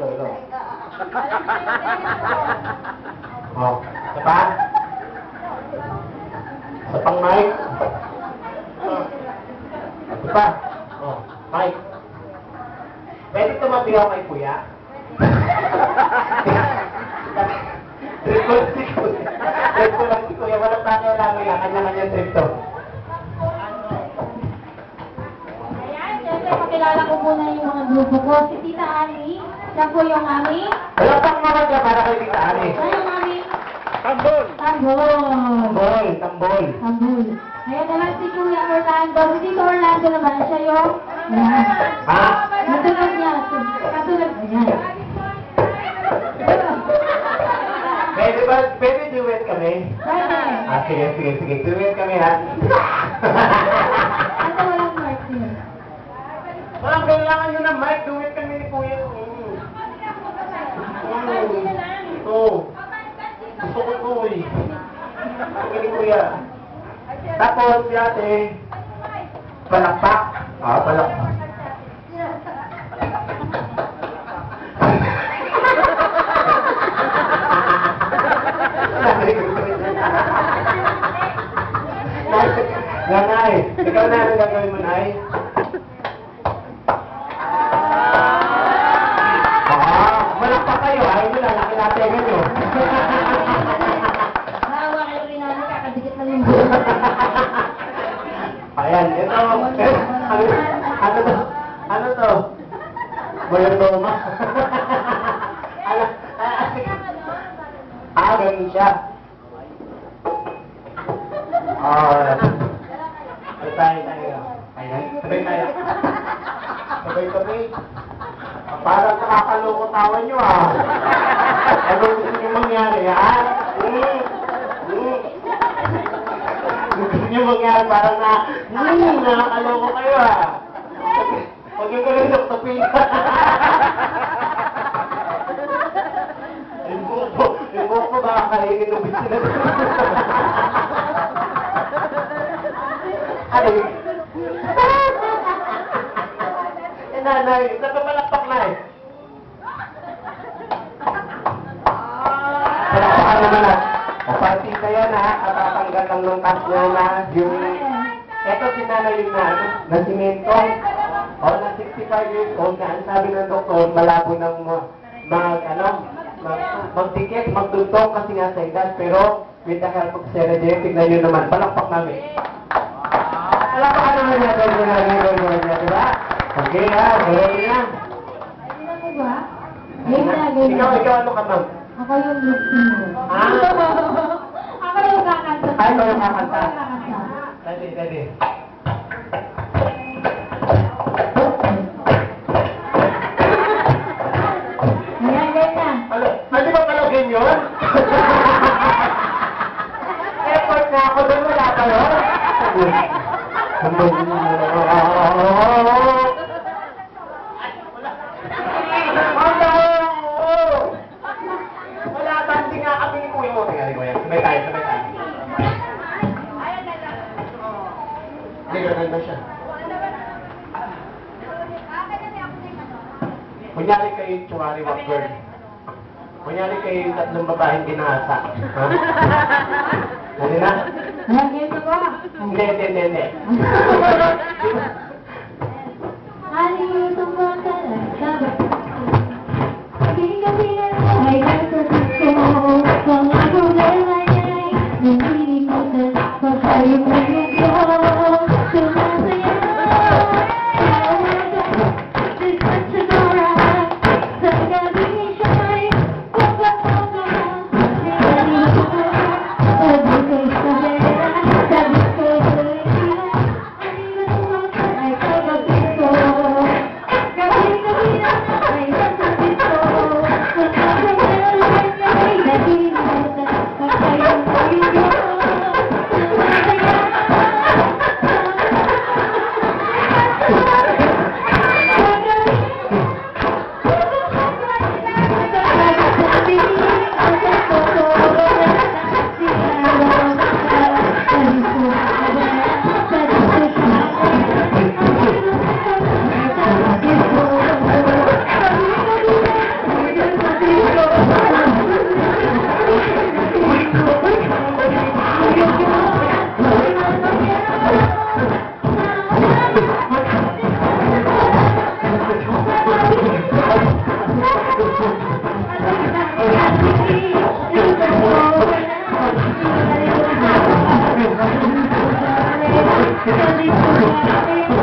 Ito. Oh, isa pa? Isa pang mic. Oh. Isa pa? Oh, mic. Pwede tumabi ako kay Kuya? Trip ko lang si Kuya. Trip ko lang si Kuya. Walang pakialamay lang. Kanya-kanya trip to. Ayan, syempre pakilala ko muna yung mga grupo ko. Si Tita Ani, siya po yung aming... Wala pang mga dyan para kay Tita Ani. Siya yung aming... Tambol! Tambol! Tambol, tambol. Tambol. Ayan naman si Kuya Orlando. Si Tito Orlando naman, siya yung... Ayan. Ha? Katulad niya. Katulad. Ayan. Pwede duet kami? Pwede. Ah, sige. Duet kami ha. Ito walang Martin. Walang kailangan nyo ng mic. Duet kami ni Kuya. Oo. Gusto ko to eh. Gusto ni Kuya. Tapos si ate, palakpak. Ah, palakpak. Nanay, ikaw na ang gagawin mo, Nay? Malakpak kayo. Ayaw nyo na, laki natin nyo. Maawa kayo rin namin, kakadikit na yung Ayan, ito. Ano to? Ano to? Mayroon ganun siya. Tayo. Ayan, sabay tayo. Sabay. Parang nakakaloko tawa nyo ah. Ano gusto nyo mangyari ha? Gusto nyo mangyari parang nakakaloko kayo ah. Huwag yung kalunok sa pita. Yung buhok ko baka kainin ng bisila. Ay! Nanay, nagpapalakpak na eh. Palakpakan naman na. O party ka yan ha, at tatanggal lang ng cash niya na yung... Eto si nanay yung na simento. O na 65 years old na, ang sabi ng doktor, malabo ng magdikit, magdugtong kasi nga sa edad. Pero with the help of Sereje, tignan nyo naman, palakpak namin. Palakpakan naman niya, di ba? Okay ha, gawin niya. Game na. Ikaw ano ka ma'am? Ako yung listener. Ha? Ako yung kakanta. Ay, ikaw yung kakanta. Ako yung kakanta. Dali. Ayan, game na. Ano ba pala game yun? Effort na ako doon, wala pa yun? Wala bandi nga kami ni Kuya mo. Tingnan ko yan. Sabay tayo. Hindi, ganun na siya. Kunyari kayo yung Chumari Walker. Kunyari kayo yung tatlong babaeng ginahasa. Ha? Hindi na? Ayan, game na ba? Hindi. Aliutong mga talaga. Gabi na ay nagsasabi ko. Pangako nila ay nanilimutan. Pagkayong ngayon ko. Sumasaya. Distant sigura. Sa gabi siya'y pagpapagawa. Nanilimutan ko. Sabi ko'y sabera. Sabi ko'y sabera. Aliutong mga ay kagabi ko. Gabi na birthday po natin.